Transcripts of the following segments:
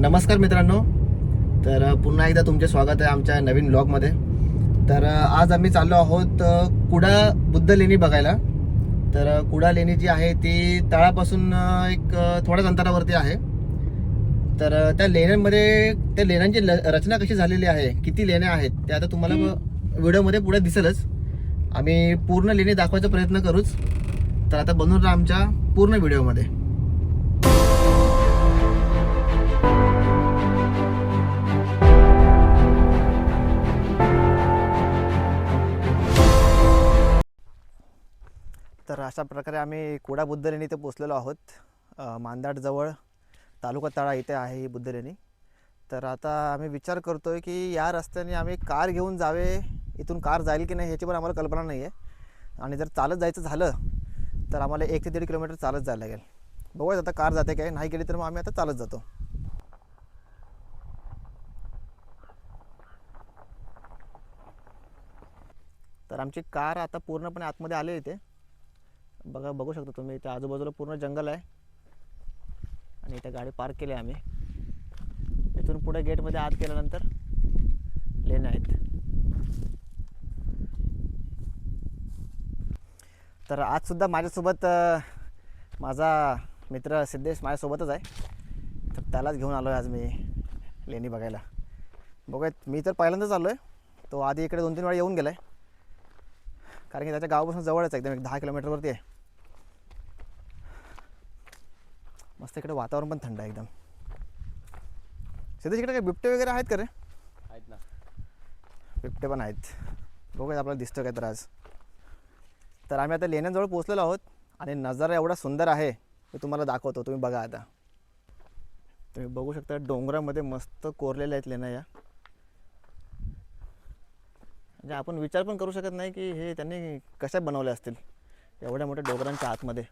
नमस्कार मित्रांनो. तर पुन्हा एकदा तुमचे स्वागत आहे आमच्या नवीन ब्लॉगमध्ये. तर आज आम्ही चाललो आहोत कुडा बुद्ध लेणी बघायला. तर कुडा लेणी जी आहे ती तळापासून एक थोड्याच अंतरावरती आहे. तर त्या लेण्यांमध्ये त्या लेण्यांची रचना कशी झालेली आहे, किती लेण्या आहेत ते आता तुम्हाला व्हिडिओमध्ये पुढे दिसेलच. आम्ही पूर्ण लेणी दाखवायचा प्रयत्न करूच. तर आता बनून राहा आमच्या पूर्ण व्हिडिओमध्ये. तर अशा प्रकारे आम्ही कुडा बुद्ध लेणी इथे पोचलेलो आहोत. मांदाडजवळ तालुका तळा इथे आहे ही बुद्ध लेणी. तर आता आम्ही विचार करतोय की या रस्त्याने आम्ही कार घेऊन जावे, इथून कार जाईल की नाही ह्याची पण आम्हाला कल्पना नाही आहे. आणि जर चालत जायचं झालं तर आम्हाला 1 ते 1.5 किलोमीटर चालत जायला लागेल. बघूया आता कार जाते काय, नाही गेली तर मग आम्ही आता चालत जातो. तर आमची कार आता पूर्णपणे आतमध्ये आली इथे. बघू शकता तुम्ही, इथे आजूबाजूला पूर्ण जंगल आहे आणि इथे गाडी पार्क केली आहे आम्ही. इथून पुढे गेटमध्ये आत गेल्यानंतर लेण्या आहेत. तर आज सुद्धा माझ्यासोबत माझा मित्र सिद्धेश माझ्यासोबतच आहे. तर त्यालाच घेऊन आलो आहे आज मी लेणी बघायला. बघूयात, मी तर पहिल्यांदाच आलो आहे. तो आधी इकडे 2-3 वेळा येऊन गेला आहे, कारण की त्याच्या गावापासून जवळच आहे, एकदम 10 किलोमीटरवरती आहे. मस्त इकडे वातावरण पण थंड आहे एकदम. सिद्धेश, इकडे काय बिबटे वगैरे आहेत का रे? आहेत ना, बिबटे पण आहेत. बघूया आपल्याला दिसतं काय तर आज. तर आम्ही आता लेण्यांजवळ पोहोचलेलो आहोत आणि नजारा एवढा सुंदर आहे मी तुम्हाला दाखवतो. तुम्ही बघा आता. तुम्ही बघू शकता डोंगरामध्ये मस्त कोरलेल्या आहेत लेण्या या. म्हणजे आपण विचार पण करू शकत नाही की हे त्यांनी कशा बनवल्या असतील एवढ्या मोठ्या डोंगरांच्या आतमध्ये.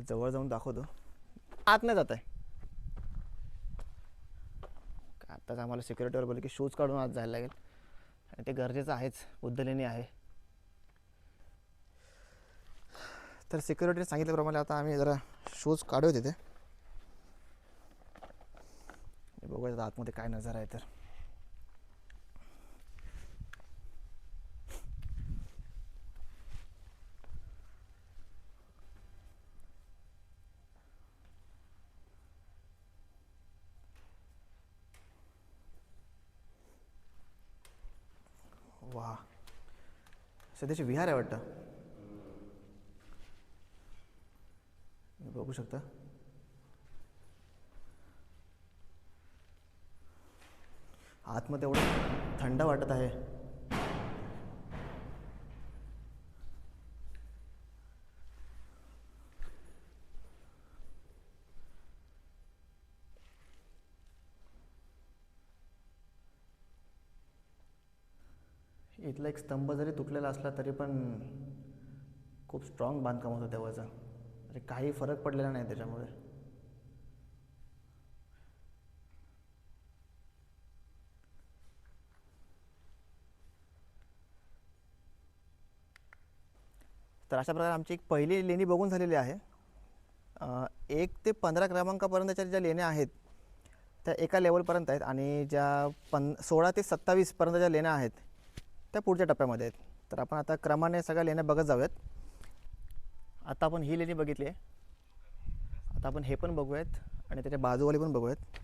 जवळ जाऊन दाखवतो. आत नाही जात आहे. आत्ताच आम्हाला सिक्युरिटीवर बोलले की शूज काढून आत जायला लागेल आणि ते गरजेचं आहेच, बुद्ध लेणी आहे. तर सिक्युरिटीने सांगितल्याप्रमाणे आता आम्ही जरा शूज काढूया तिथे. बघूया आतमध्ये काय नजारा आहे. तर वा, सध्याची विहार आहे वाटतं. बघू शकता. आतमध्ये एवढं थंड वाटत आहे. इथला एक स्तंभ जरी तुटलेला असला तरी पण खूप स्ट्रॉंग बांधकाम होतं तेव्हाचं. म्हणजे काही फरक पडलेला नाही त्याच्यामुळे. तर अशा प्रकारे आमची एक पहिली लेणी बघून झालेली आहे. 1 ते 15 क्रमांकापर्यंतच्या ज्या लेण्या आहेत त्या एका लेवलपर्यंत आहेत आणि ज्या 16 ते 27 पर्यंतच्या लेण्या आहेत त्या पुढच्या टप्प्यामध्ये आहेत. तर आपण आता क्रमाने सगळ्या लेण्या बघत जाऊयात. आता आपण ही लेणी बघितली आहे, आता आपण हे पण बघूयात आणि त्याच्या बाजूवाली पण बघूयात.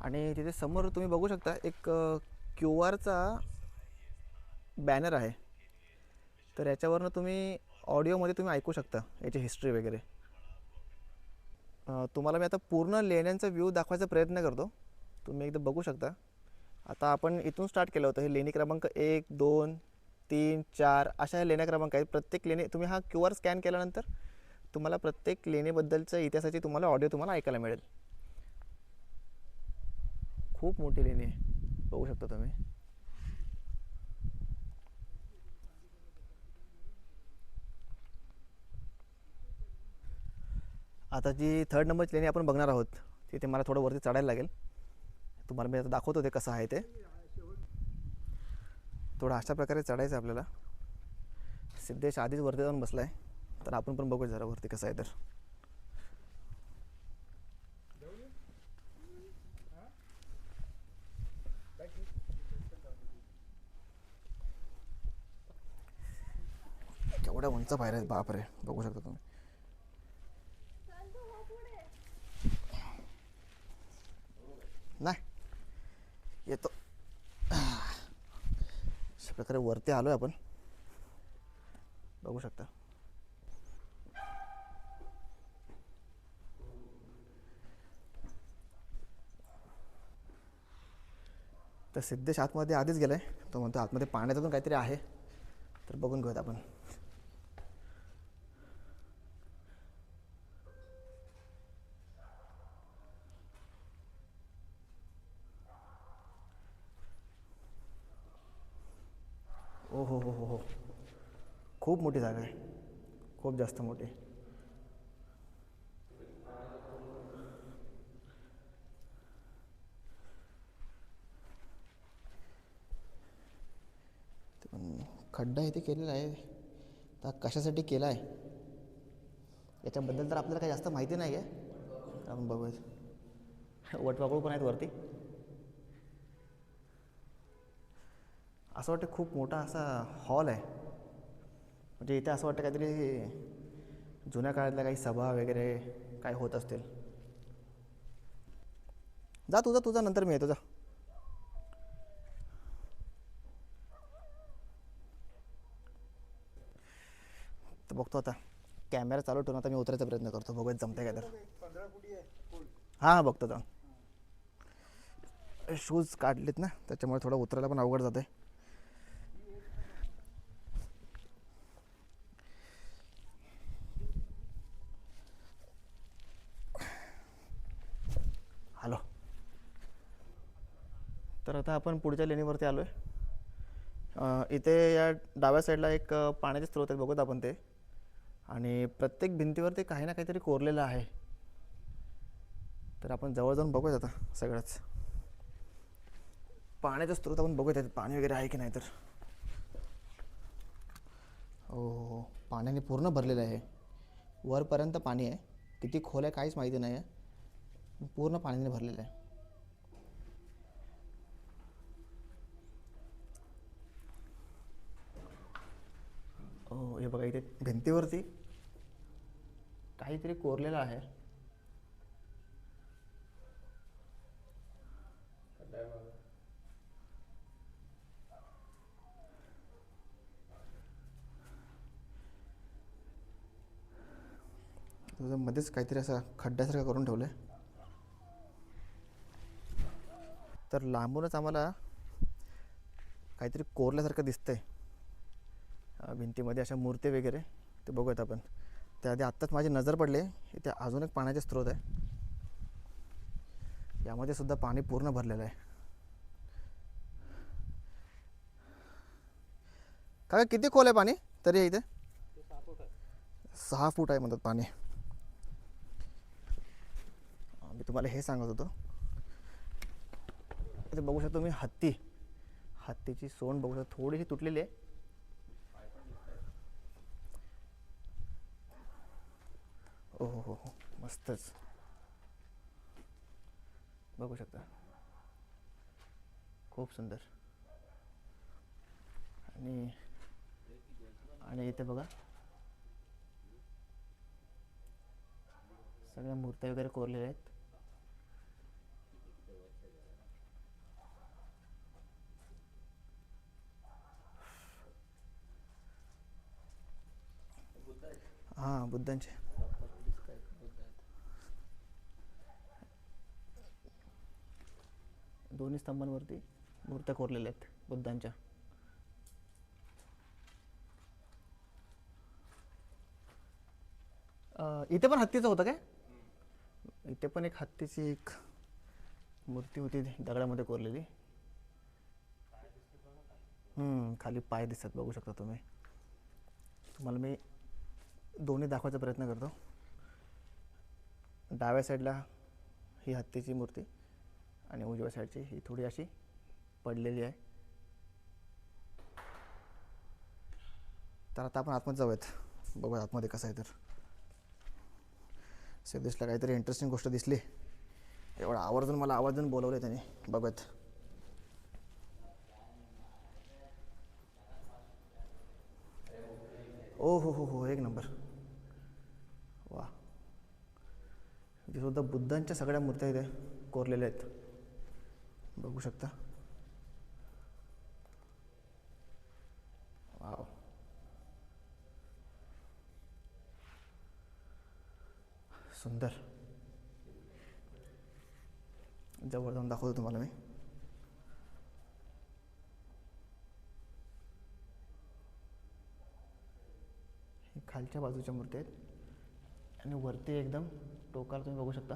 आणि तिथे समोर तुम्ही बघू शकता एक QR बॅनर आहे. तर याच्यावरनं तुम्ही ऑडिओमध्ये तुम्ही ऐकू शकता याची हिस्ट्री वगैरे. तुम्हाला मी आता पूर्ण लेण्यांचा व्ह्यू दाखवायचा प्रयत्न करतो. तुम्ही एकदा बघू शकता. आता आपण इथून स्टार्ट केलं होतं. हे लेणी क्रमांक 1, 2, 3, 4 अशा ह्या लेण्या क्रमांक आहेत. प्रत्येक लेणी तुम्ही हा QR स्कॅन केल्यानंतर तुम्हाला प्रत्येक लेणीबद्दलच्या इतिहासाची तुम्हाला ऑडिओ तुम्हाला ऐकायला मिळेल. खूप मोठी लेणी आहे, बघू शकता तुम्ही. आता जी 3rd नंबरची लेणी आपण बघणार आहोत तिथे मला थोडं वरती चढायला लागेल. तुम्हाला मी आता दाखवतो ते कसं आहे ते. थोडं अशा प्रकारे चढायचं आपल्याला. सिद्धेश आधीच वरती जाऊन बसला आहे. तर आपण पण बघू जरा वरती कसं आहे तर. केवढ्या उंच पायऱ्या आहेत बापरे, बघू शकता तुम्ही. नाही येतो. अशा प्रकारे वरती आलोय आपण, बघू शकता. तर सिद्धेश आतमध्ये आधीच गेलाय, तो म्हणतो आतमध्ये पाण्यातून काहीतरी आहे, तर बघून घेऊयात आपण. ओ हो, खूप मोठी जागा आहे, खूप जास्त मोठी. खड्डा इथे केलेला आहे, तर कशासाठी केला आहे याच्याबद्दल तर आपल्याला काही जास्त माहिती नाही आहे. आपण बघूयात. वटवाघूळ पण आहेत वरती. असं वाटतं खूप मोठा असा हॉल आहे, म्हणजे इथे असं वाटतं काहीतरी जुन्या काळातल्या काही सभा वगैरे काय होत असतील. जा तुझा नंतर मी येतो, जा. तर बघतो आता, कॅमेरा चालू ठेवून आता मी उतरायचा प्रयत्न करतो, बघूयात जमतंय काय तर. हां बघतो जा. शूज काढलेत ना, त्याच्यामुळे थोडं उतरायला पण अवघड जातं आहे. हॅलो. तर आता आपण पुढच्या लेणीवरती आलो आहे. इथे या डाव्या साईडला एक पाण्याचे स्रोत आहेत, बघूत आपण ते. आणि प्रत्येक भिंतीवरती काही ना काहीतरी कोरलेलं आहे, तर आपण जवळ जाऊन बघूयात आता सगळंच. पाण्याचा स्रोत आपण बघूयात, पाणी वगैरे आहे की नाही तर. हो, पाण्याने पूर्ण भरलेलं आहे, वरपर्यंत पाणी आहे. किती खोल आहे काहीच माहिती नाही आहे, पूर्ण पाण्याने भरलेलं आहे. हो, हे बघा इथे भिंतीवरती काहीतरी कोरलेलं आहे. तुझं मध्येच काहीतरी असं खड्ड्यासारखं करून ठेवलं आहे. तर लांबूनच आम्हाला काहीतरी कोरल्यासारखं दिसतंय भिंतीमध्ये, अशा मूर्ती वगैरे, ते बघूयात आपण. त्याआधी आत्ताच माझी नजर पडली, इथे अजून एक पाण्याचे स्रोत आहे, यामध्ये सुद्धा पाणी पूर्ण भरलेलं आहे. काय किती खोल आहे पाणी तरी इथे? 6 फूट आहे म्हणतात पाणी. मी तुम्हाला हे सांगत होतो. इथे बघू शकतो मी हत्तीची सोंड बघू शकतो, थोडीशी तुटलेली आहे. हो, मस्तच, बघू शकता, खूप सुंदर. आणि इथे बघा सगळ्या मूर्त्या वगैरे कोरलेल्या आहेत. हां, बुद्धांचे. दोन्ही स्तंभांवरती मूर्त्या कोरलेल्या आहेत बुद्धांच्या. इथे पण हत्तीचं होतं काय? इथे पण एक हत्तीची एक मूर्ती होती दगडामध्ये कोरलेली. खाली पाय दिसतात, बघू शकता तुम्ही. तुम्हाला मी दोन्ही दाखवायचा प्रयत्न करतो. डाव्या साईडला ही हत्तीची मूर्ती आणि उजव्या साईडची ही थोडी अशी पडलेली आहे. तर आता आपण आतमध्ये जाऊयात. बघूया आतमध्ये कसं आहे. तर सिद्धेशला काहीतरी इंटरेस्टिंग गोष्ट दिसली, एवढा आवर्जून मला आवर्जून बोलवलं त्याने. बघत हो, एक नंबर. वा, इथे सुद्धा बुद्धांच्या सगळ्या मूर्त्या इथे कोरलेल्या आहेत, बघू शकता. वाव, सुंदर. जवळ जाऊन दाखवतो तुम्हाला मी. हे खालच्या बाजूच्या मूर्ती आहेत आणि वरती एकदम टोकाला तुम्ही बघू शकता.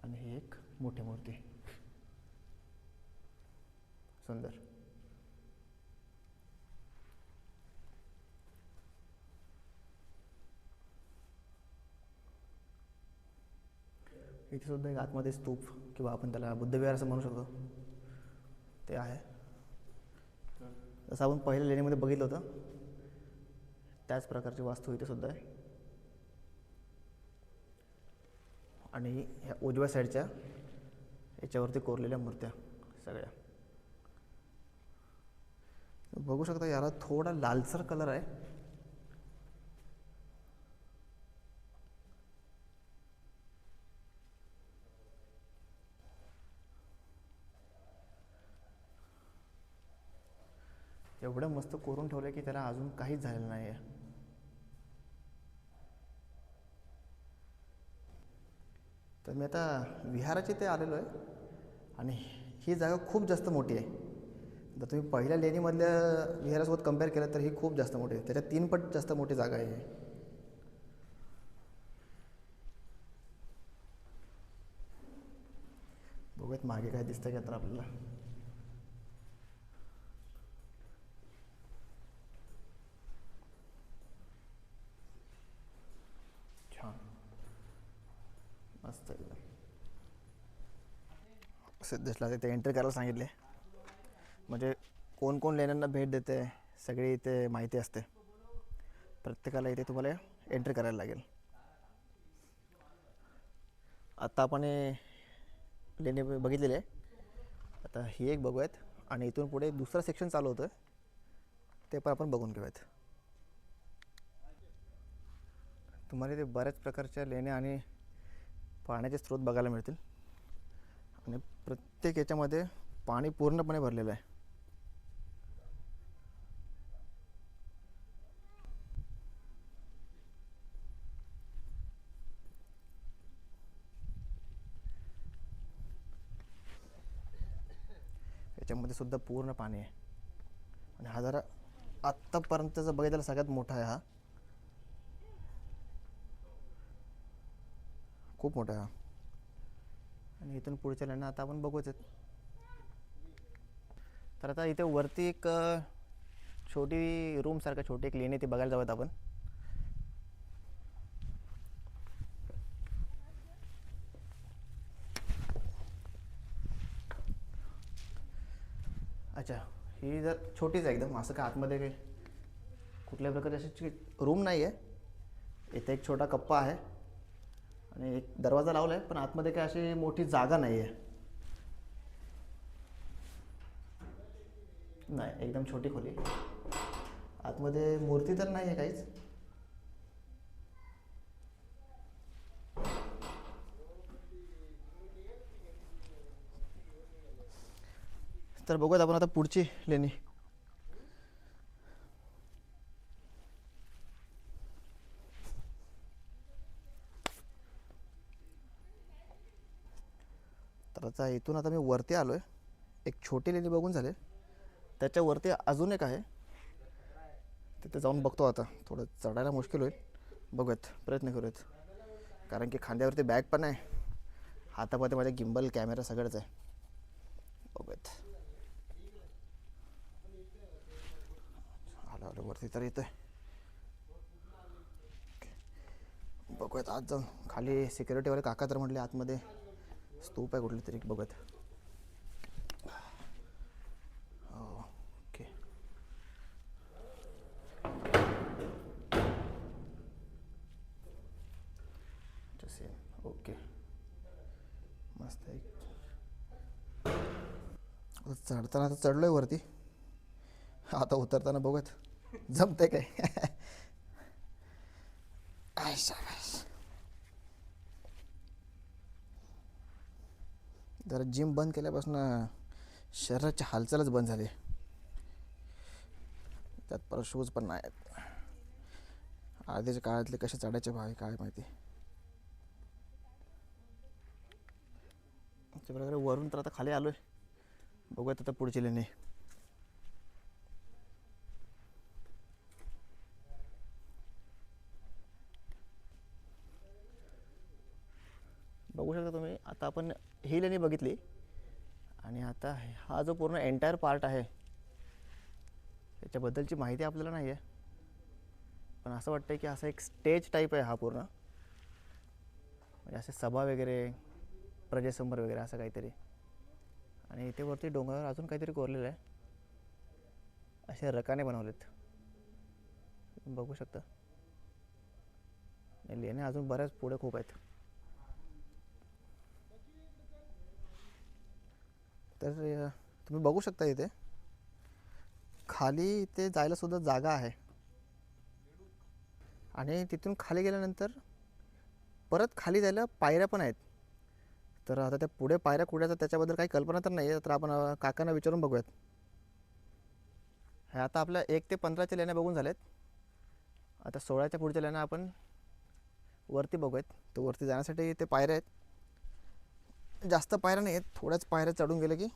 आणि ही एक मोठी मूर्ती, सुंदर. इथे सुद्धा एक आतमध्ये स्तूप किंवा आपण त्याला बुद्धविहार असं म्हणू शकतो ते आहे. जसं आपण पहिल्या लेणीमध्ये बघितलं होतं त्याच प्रकारची वास्तू इथे सुद्धा आहे. आणि ह्या उजव्या साईडच्या याच्यावरती कोरलेल्या मूर्त्या सगळ्या बघू शकता. याला थोडा लालसर कलर आहे. एवढं मस्त कोरून ठेवलं की त्याला अजून काहीच झालेलं नाही आहे. तर मी आता विहाराची ते आलेलो आहे आणि ही जागा खूप जास्त मोठी आहे. जर तुम्ही पहिल्या लेणीमधल्या विहारासोबत कम्पेअर केलं तर ही खूप जास्त मोठी आहे. त्याच्या 3 पट जास्त मोठी जागा आहे. बघूयात मागे काय दिसतंय का तर आपल्याला. छान, मस्त एकदम. सिद्धेशला तिथे एंट्री करायला सांगितले, म्हणजे कोण कोण लेण्यांना भेट देते सगळी इथे माहिती असते. प्रत्येकाला इथे तुम्हाला एंट्री करायला लागेल. आत्ता आपण लेणी बघितलेली आहे, आता ही एक बघूयात आणि इथून पुढे दुसरा सेक्शन चालू होतं ते पण आपण बघून घेऊयात. तुम्हाला इथे बऱ्याच प्रकारच्या लेण्या आणि पाण्याचे स्रोत बघायला मिळतील आणि प्रत्येक याच्यामध्ये पाणी पूर्णपणे भरलेलं आहे. याच्यामध्ये सुद्धा पूर्ण पाणी आहे आणि हा जरा आत्तापर्यंतचा बघितलेला सगळ्यात मोठा आहे. हा खूप मोठा आहे हा. आणि इथून पुढच्या लेण्या आता आपण बघूच आहेत. तर आता इथे वरती एक छोटी रूम सारखं छोटी एक लेणी ती बघायला जाऊयात आपण. अच्छा, ही जर छोटीच आहे एकदम, असं का आतमध्ये काही कुठल्या प्रकारची अशी रूम नाही आहे. इथे एक छोटा कप्पा आहे आणि एक दरवाजा लावला आहे, पण आतमध्ये काय अशी मोठी जागा नाही आहे. नाही, एकदम छोटी खोली. आतमध्ये मूर्ती तर नाही आहे काहीच. तर बघूयात आपण आता पुढची लेणी. तर आता इथून आता मी वरती आलो आहे. एक छोटी लेणी बघून झाले, त्याच्यावरती अजून एक आहे, तिथे जाऊन बघतो. आता थोडं चढायला मुश्किल होईल, बघूयात, प्रयत्न करूयात. कारण की खांद्यावरती बॅग पण आहे, हातामध्ये माझ्या गिम्बल कॅमेरा सगळंच आहे. बघूयात. आलं वरती तर येतं आहे. बघूयात आज जाऊन. खाली सिक्युरिटीवाले काका तर म्हटले आतमध्ये स्तूप आहे कुठली तरी, बघूयात. चढताना तर चढलोय वरती, आता उतरताना बघूयात जमते काय. आय शाबास. जरा जिम बंद केल्यापासून शरीराची हालचालच बंद झाली. त्यात परत शूज पण नाही आहेत. आधीच्या काळातले कसे चढायचे भाई काय माहिती. अशा प्रकारे वरून तर आता खाली आलोय, बघूयात आता पुढची लेणी. बघू शकता तुम्ही, आता आपण ही लेणी बघितली आणि आता हा जो पूर्ण एंटायर पार्ट आहे त्याच्याबद्दलची माहिती आपल्याला नाही आहे, पण असं वाटतं की असं एक स्टेज टाईप आहे हा पूर्ण, म्हणजे असे सभा वगैरे, प्रजेसमोर वगैरे असं काहीतरी. आणि इथे वरती डोंगरावर अजून काहीतरी कोरलेलं आहे, असे रकाने बनवलेत, बघू शकता. लेण्या अजून बऱ्याच पुढे खूप आहेत. तर तुम्ही बघू शकता इथे खाली इथे जायला सुद्धा जागा आहे, आणि तिथून खाली गेल्यानंतर परत खाली जायला पायऱ्या पण आहेत. तर आता त्या पुढे पायऱ्या कुठे त्याच्याबद्दल काही कल्पना तर नाही आहे, तर आपण काकांना विचारून बघूयात. हे आता आपल्या 1 ते 15च्या लेण्या बघून झाल्यात. आता 16च्या पुढच्या लेण्या आपण वरती बघूयात. तर वरती जाण्यासाठी ते पायऱ्या आहेत, जास्त पायऱ्या नाही आहेत, थोड्याच पायऱ्या चढून गेले की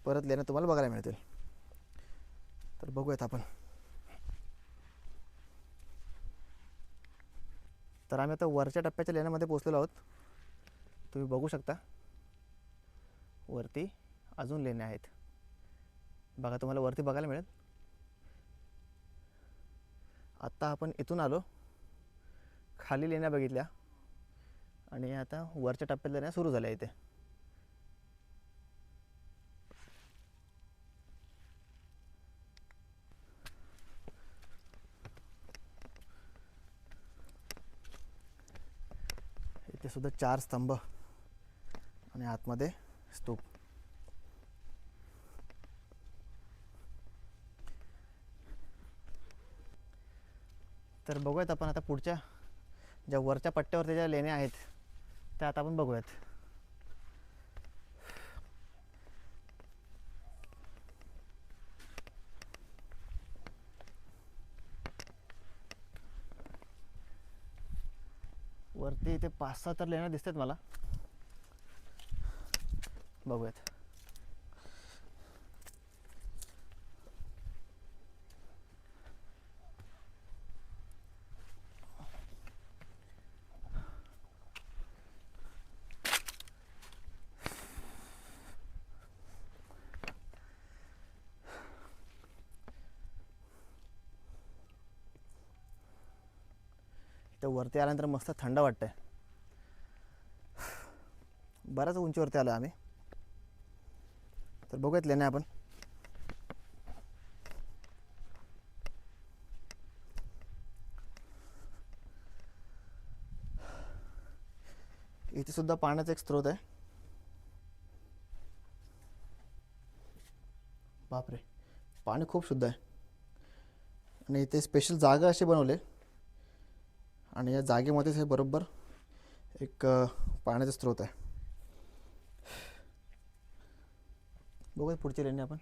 परत लेण्या तुम्हाला बघायला मिळतील. तर बघूयात आपण. तर आम्ही आता वरच्या टप्प्याच्या लेण्यामध्ये पोहोचलेलो आहोत. तुम्ही बघू शकता वरती अजून लेण्या आहेत, बघा तुम्हाला वरती बघायला मिळेल. आत्ता आपण इथून आलो, खाली लेण्या बघितल्या आणि आता वरच्या टप्प्यात लेण्या सुरू झाल्या इथे. इथे सुद्धा 4 स्तंभ आणि आतमध्ये स्तूप. तर बघूयात आपण आता पुढच्या ज्या वरच्या पट्ट्यावरती ज्या लेण्या आहेत त्या आता आपण बघूयात. वरती इथे 5-6 तर लेण्या दिसतात मला, बघूयात. इथं वरती आल्यानंतर मस्त थंड वाटतंय. बऱ्याच उंचीवरती आलो आम्ही. तर बघूयात लेण्या आपण. इथे सुद्धा पाण्याचा एक स्रोत आहे. बापरे, पाणी खूप शुद्ध आहे. आणि इथे स्पेशल जागा अशी बनवली आणि या जागेमध्येच हे बरोबर एक पाण्याचा स्रोत आहे. बघूया पुढची लेणी आपण.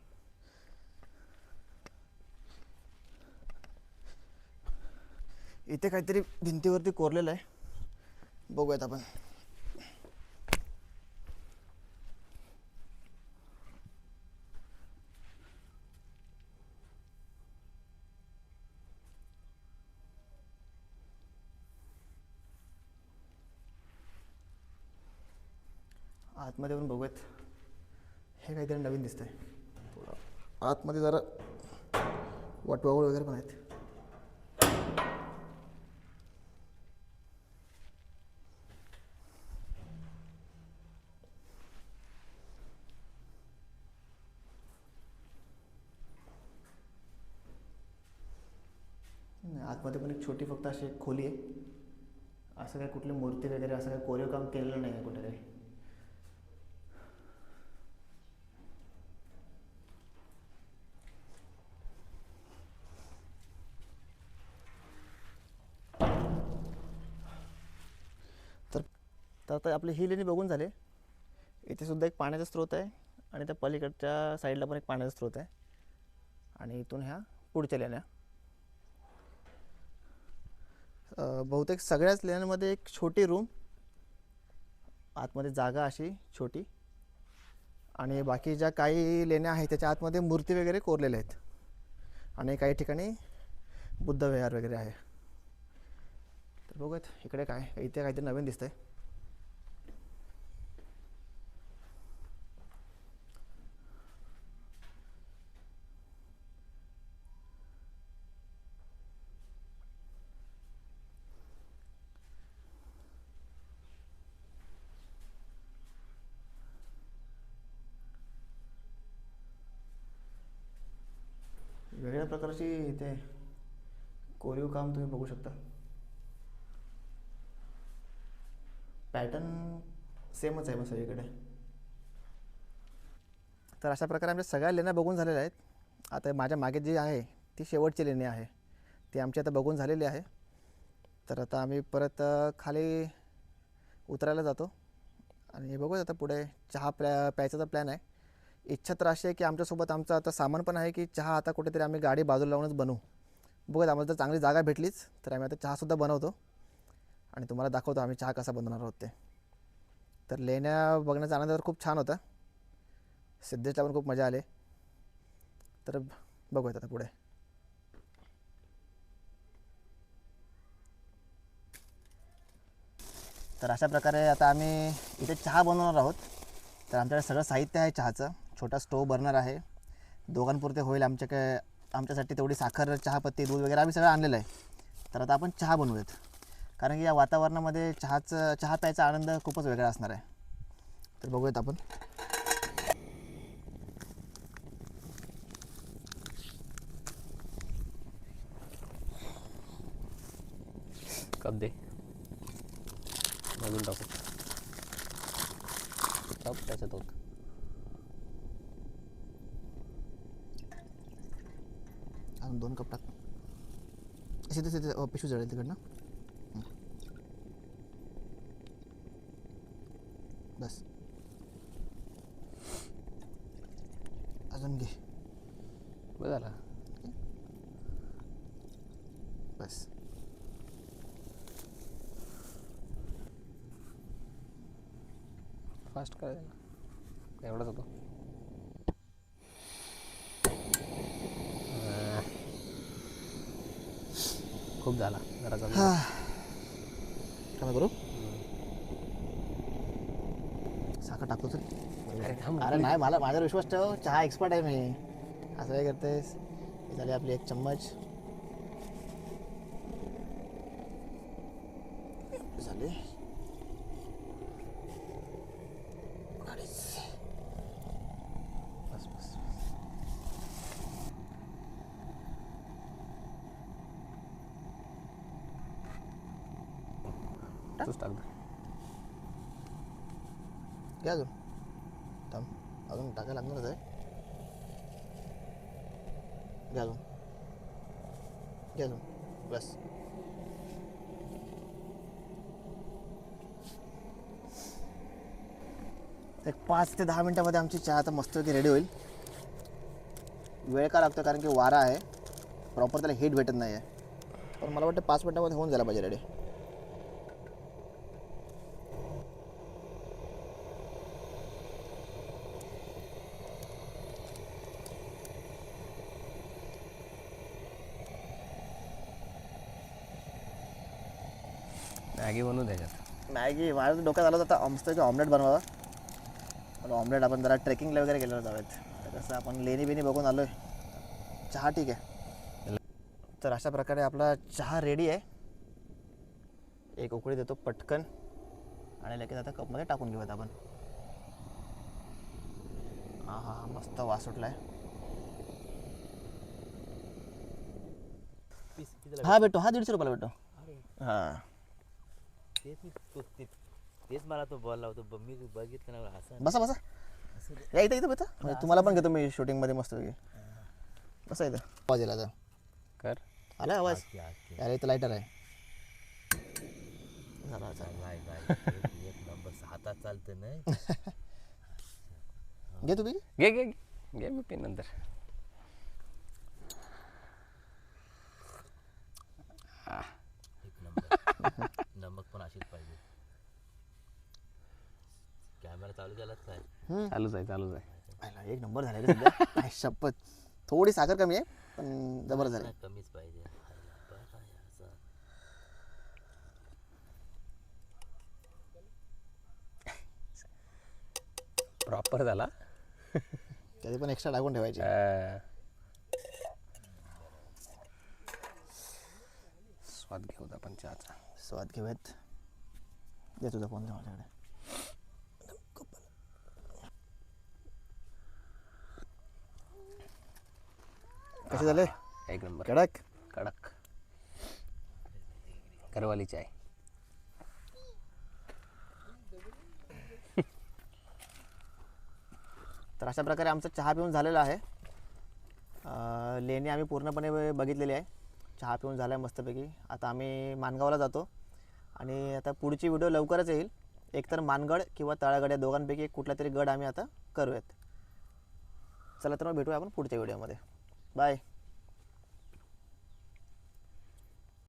इथे काहीतरी भिंतीवरती कोरलेलं आहे, बघूयात आपण. आतमध्ये पण बघूयात. हे काहीतरी नवीन दिसतंय. थोडं आतमध्ये जरा वटवाघूळ वगैरे पण आहेत. आतमध्ये पण एक छोटी फक्त अशी एक खोली आहे. असं काय कुठली मूर्ती वगैरे असं काय कोरीव काम केलेलं नाही आहे कुठे काही. तर आता आपली ही लेणी बघून झाले. इथे सुद्धा एक पाण्याचा स्रोत आहे आणि त्या पलीकडच्या साईडला पण एक पाण्याचा स्रोत आहे आणि इथून ह्या पुढच्या लेण्या. बहुतेक सगळ्याच लेण्यांमध्ये एक छोटी रूम, आतमध्ये जागा अशी छोटी, आणि बाकी ज्या काही लेण्या आहेत त्याच्या आतमध्ये मूर्ती वगैरे कोरलेल्या आहेत आणि काही ठिकाणी बुद्ध विहार वगैरे आहे. तर बघूयात इकडे काय, इथे काहीतरी नवीन दिसतंय. वेगळ्या प्रकारची इथे कोरीव काम तुम्ही बघू शकता. पॅटर्न सेमच आहे मग सगळीकडे. तर अशा प्रकारे आमच्या सगळ्या लेण्या बघून झालेल्या आहेत. आता माझ्या मागे जी आहे ती शेवटची लेणी आहे, ती आमची आता बघून झालेली आहे. तर आता आम्ही परत खाली उतरायला जातो आणि बघूया आता पुढे चहा प्यायचा प्लॅन आहे. इच्छा तर अशी आहे की आमच्यासोबत आमचं आता सामान पण आहे की चहा आता कुठेतरी आम्ही गाडी बाजूला लावूनच बनवू. बघूया, आम्हाला जर चांगली जागा भेटलीच तर आम्ही आता चहासुद्धा बनवतो आणि तुम्हाला दाखवतो आम्ही चहा कसा बनवणार आहोत ते. तर लेण्या बघण्याचा आनंद तर खूप छान होता. सिद्धेशला पण खूप मजा आली. तर बघूयात आता पुढे. तर अशा प्रकारे आता आम्ही इथे चहा बनवणार आहोत. तर आमच्याकडे सगळं साहित्य आहे चहाचं. छोटा स्टोव बर्नर आहे, दोघांपुरते होईल. आमच्यासाठी तेवढी साखर, चहापत्ती, दूध वगैरे आम्ही सगळं आणलेलं आहे. तर आता आपण चहा बनवूयात, कारण की या वातावरणामध्ये चहा प्यायचा आनंद खूपच वेगळा असणार आहे. तर बघूयात आपण. कप दे, घालून टाकू कप त्याच्यात होत. अजून 2 कप टाक. तिथे पिशू जळेल तिकडनं. बस, अजून घे. बरं झाला. बस. फास्ट करायला एवढाच होतो. खूप झाला, जरा कमी. काय करू? साखर टाकतो तर. अरे नाही, मला माझ्यावर विश्वास ठेव, चहा एक्सपर्ट आहे मी. असं काय करतेस? झाली आपली 1 चम्मच झाले. बस बस तूच टाक. घ्या अजून. थांब, अजून टाकायला लागणारच आहे. घ्या अजून, घ्या अजून. बस. एक 5 ते 10 मिनटामध्ये आमची चहा आता मस्तपैकी रेडी होईल. वेळ का लागतो कारण की वारा आहे, प्रॉपर त्याला हीट भेटत नाही आहे. पण मला वाटतं 5 मिनटामध्ये होऊन जायला पाहिजे रेडी. मॅगी बनवून त्याच्यात. मॅगी माझ्या डोक्यात आलं होतं आता मस्तपैकी ऑमलेट बनवावा. पण ऑमलेट आपण जरा ट्रेकिंगला वगैरे गेलेलो जाऊयात. तर कसं आपण लेणी बघून आलो आहे. चहा ठीक आहे. तर अशा प्रकारे आपला चहा रेडी आहे. एक उकळी देतो पटकन आणि लगेच आता कपमध्ये टाकून घेऊयात आपण. हां हां, मस्त वास सुटला आहे. हा भेटतो, हा 150 रुपयाला भेटतो. हां, तेच मला तो बोलला होता, मी बघितलं ना असं. बसा बसा. या इथं बसा. तुम्हाला पण घेतो मी शूटिंगमध्ये मस्त वेगळी. बसा इथं. आवाज येईल आता. कर. आला आवाज? अरे इथं लायटर आहे. एक नंबर. हातात चालतं नाही. घे तुम्ही. घे घे घे. घे मी पिन नंतर. एक नंबर. नमक पण अशीच पाहिजे. कॅमेरा चालू केलाच काय? चालूच आहे चालूच आहे. आयला, एक नंबर झाला रे सध्या. काय शपथ. थोडी साखर कमी आहे पण जबर झाली. नाही, कमीच पाहिजे. बरं आहे असं. प्रॉपर झाला. त्याचे पण एक्स्ट्रा टाकून ठेवायचे. स्वाद घेऊ आपण चहाचा. स्वाद घेऊयात. दे तुझा फोन माझ्याकडे. कसे झाले? एक नंबर. कडक. कडक. घरवाली चाय. तर अशा प्रकारे आमचा चहा पिऊन झालेला आहे. लेणी आम्ही पूर्णपणे बघितलेली आहे. चहा पिऊन झाला आहे मस्तपैकी. आता आम्ही मानगावला जातो आणि आता पुढची व्हिडिओ लवकरच येईल. एकतर मानगड किंवा तळागड या दोघांपैकी एक कुठला तरी गड आम्ही आता करूयात. चला तर मग भेटूया आपण पुढच्या व्हिडिओमध्ये. बाय.